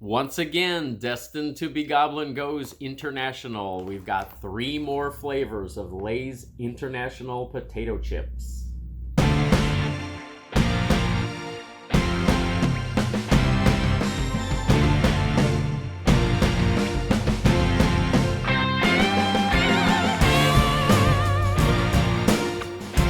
Once again, Destined to Be Gobblin goes international. We've got 3 more flavors of Lay's International Potato Chips.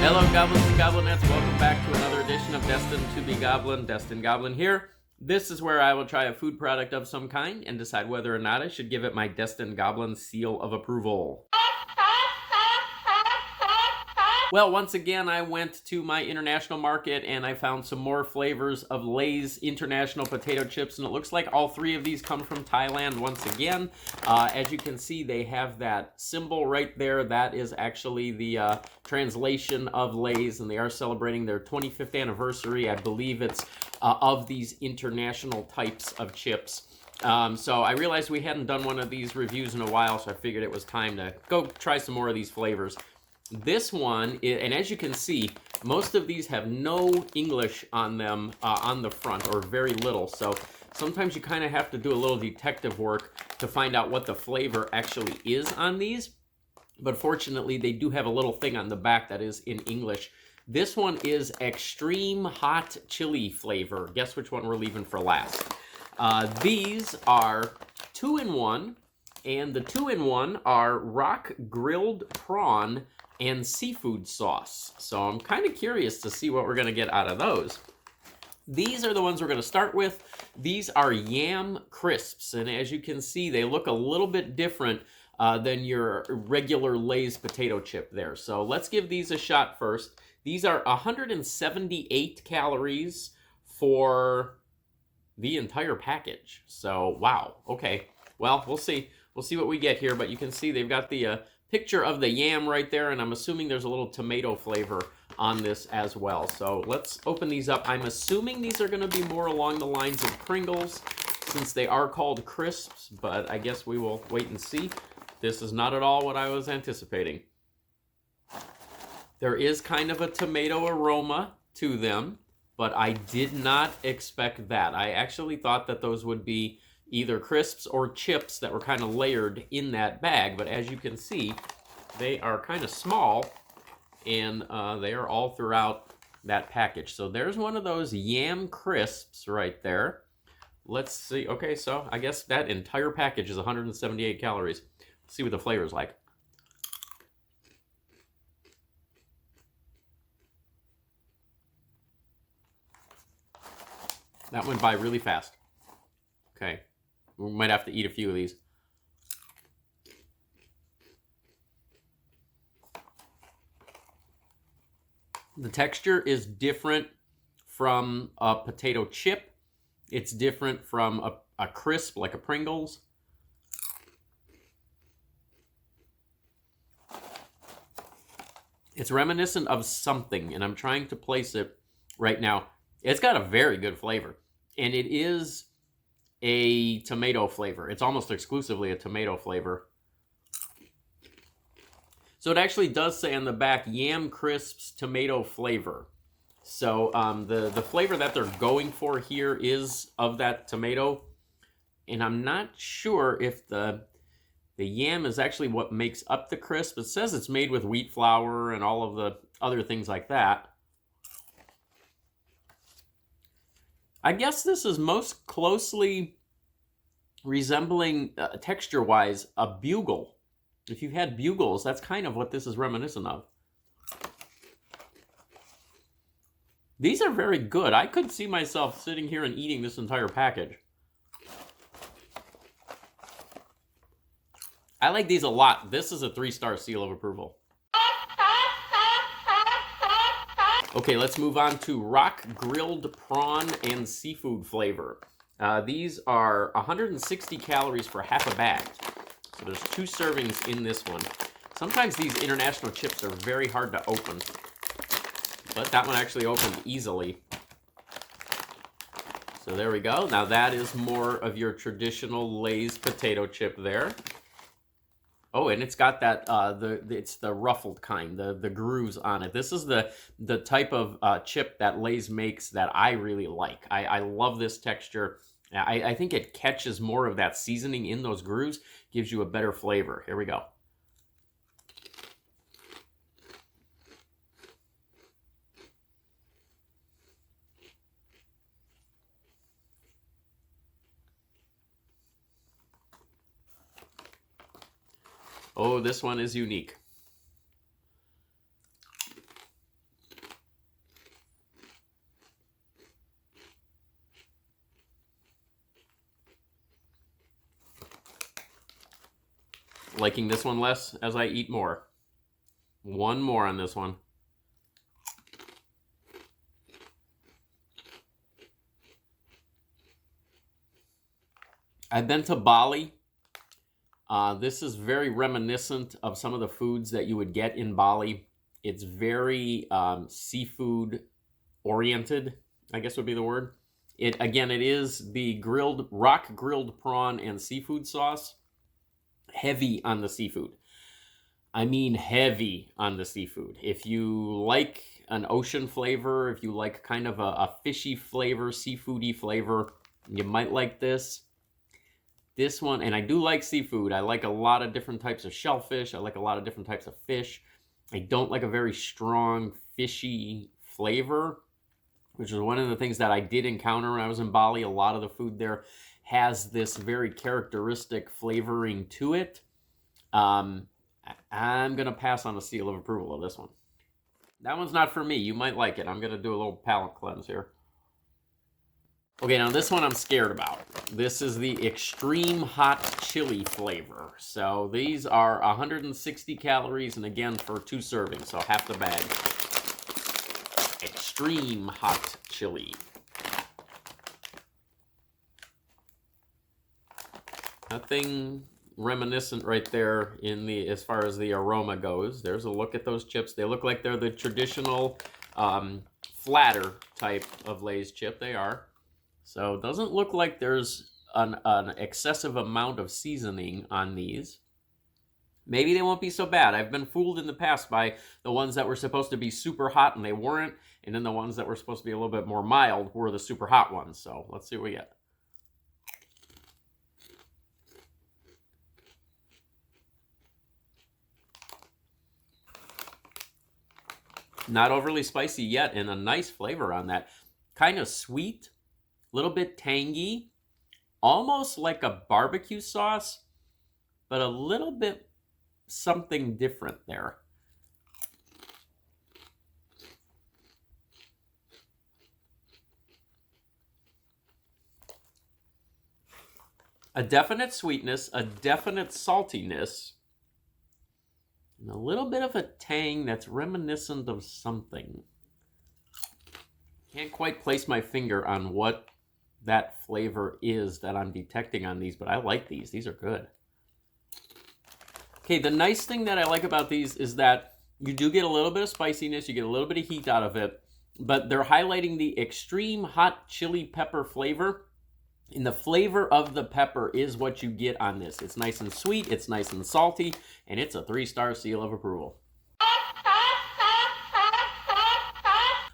Hello, Goblins and Goblinettes. Welcome back to another edition of Destined to Be Gobblin. Destined Goblin here. This is where I will try a food product of some kind and decide whether or not I should give it my Destined Goblin seal of approval. Well, once again, I went to my international market and I found some more flavors of Lay's International Potato Chips, and it looks like all 3 of these come from Thailand once again. As you can see, they have that symbol right there. That is actually the translation of Lay's, and they are celebrating their 25th anniversary. I believe it's of these international types of chips. So I realized we hadn't done one of these reviews in a while, so I figured it was time to go try some more of these flavors. This one, and as you can see, most of these have no English on them on the front, or very little. So sometimes you kind of have to do a little detective work to find out what the flavor actually is on these. But fortunately, they do have a little thing on the back that is in English. This one is extreme hot chili flavor. Guess which one we're leaving for last. These are 2-in-1, and the 2-in-1 are rock grilled prawn and seafood sauce. So I'm kind of curious to see what we're going to get out of those. These are the ones we're going to start with. These are yam crisps, and as you can see, they look a little bit different than your regular Lay's potato chip there. So let's give these a shot first. These are 178 calories for the entire package. So, wow. Okay. Well, we'll see. We'll see what we get here, but you can see they've got the picture of the yam right there, and I'm assuming there's a little tomato flavor on this as well. So let's open these up. I'm assuming these are going to be more along the lines of Pringles, since they are called crisps, but I guess we will wait and see. This is not at all what I was anticipating. There is kind of a tomato aroma to them, but I did not expect that. I actually thought that those would be either crisps or chips that were kind of layered in that bag, but as you can see, they are kind of small, and they are all throughout that package. So there's one of those yam crisps right there. Let's see. Okay, so I guess that entire package is 178 calories. Let's see what the flavor's like. That went by really fast. Okay. We might have to eat a few of these. The texture is different from a potato chip. It's different from a crisp, like a Pringles. It's reminiscent of something, and I'm trying to place it right now. It's got a very good flavor, and it is a tomato flavor. It's almost exclusively a tomato flavor. So it actually does say on the back, Yam Crisps tomato flavor. So the flavor that they're going for here is of that tomato, and I'm not sure if the yam is actually what makes up the crisp. It says it's made with wheat flour and all of the other things like that. I guess this is most closely resembling, texture-wise, a bugle. If you've had bugles, that's kind of what this is reminiscent of. These are very good. I could see myself sitting here and eating this entire package. I like these a lot. This is a 3-star seal of approval. Okay, let's move on to rock grilled prawn and seafood flavor. These are 160 calories for half a bag. So there's 2 servings in this one. Sometimes these international chips are very hard to open, but that one actually opened easily. So there we go. Now that is more of your traditional Lay's potato chip there. Oh, and it's got that, it's the ruffled kind, the grooves on it. This is the type of chip that Lay's makes that I really like. I love this texture. I think it catches more of that seasoning in those grooves, gives you a better flavor. Here we go. Oh, this one is unique. Liking this one less as I eat more. One more on this one. I've been to Bali. This is very reminiscent of some of the foods that you would get in Bali. It's very seafood oriented, I guess would be the word. It is the rock grilled prawn and seafood sauce. Heavy on the seafood. I mean heavy on the seafood. If you like an ocean flavor, if you like kind of a fishy flavor, seafoody flavor, you might like this. This one, and I do like seafood. I like a lot of different types of shellfish. I like a lot of different types of fish. I don't like a very strong fishy flavor, which is one of the things that I did encounter when I was in Bali. A lot of the food there has this very characteristic flavoring to it. I'm going to pass on a seal of approval of this one. That one's not for me. You might like it. I'm going to do a little palate cleanse here. Okay, now this one I'm scared about. This is the extreme hot chili flavor. So these are 160 calories, and again, for 2 servings, so half the bag. Extreme hot chili. Nothing reminiscent right there as far as the aroma goes. There's a look at those chips. They look like they're the traditional flatter type of Lay's chip. They are. So it doesn't look like there's an excessive amount of seasoning on these. Maybe they won't be so bad. I've been fooled in the past by the ones that were supposed to be super hot and they weren't, and then the ones that were supposed to be a little bit more mild were the super hot ones. So let's see what we get. Not overly spicy yet, and a nice flavor on that. Kind of sweet, a little bit tangy, almost like a barbecue sauce, but a little bit something different there. A definite sweetness, a definite saltiness, and a little bit of a tang that's reminiscent of something. Can't quite place my finger on what that flavor is that I'm detecting on these, but I like these. These are good. Okay, the nice thing that I like about these is that you do get a little bit of spiciness, you get a little bit of heat out of it, but they're highlighting the extreme hot chili pepper flavor. And the flavor of the pepper is what you get on this. It's nice and sweet, it's nice and salty, and it's a 3-star seal of approval.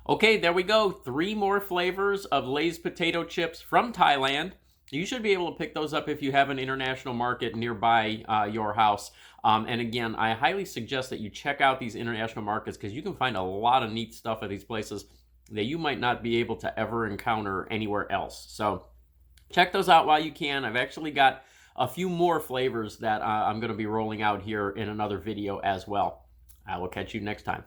Okay, there we go. 3 more flavors of Lay's potato chips from Thailand. You should be able to pick those up if you have an international market nearby your house. And again, I highly suggest that you check out these international markets because you can find a lot of neat stuff at these places that you might not be able to ever encounter anywhere else. So check those out while you can. I've actually got a few more flavors that I'm going to be rolling out here in another video as well. I will catch you next time.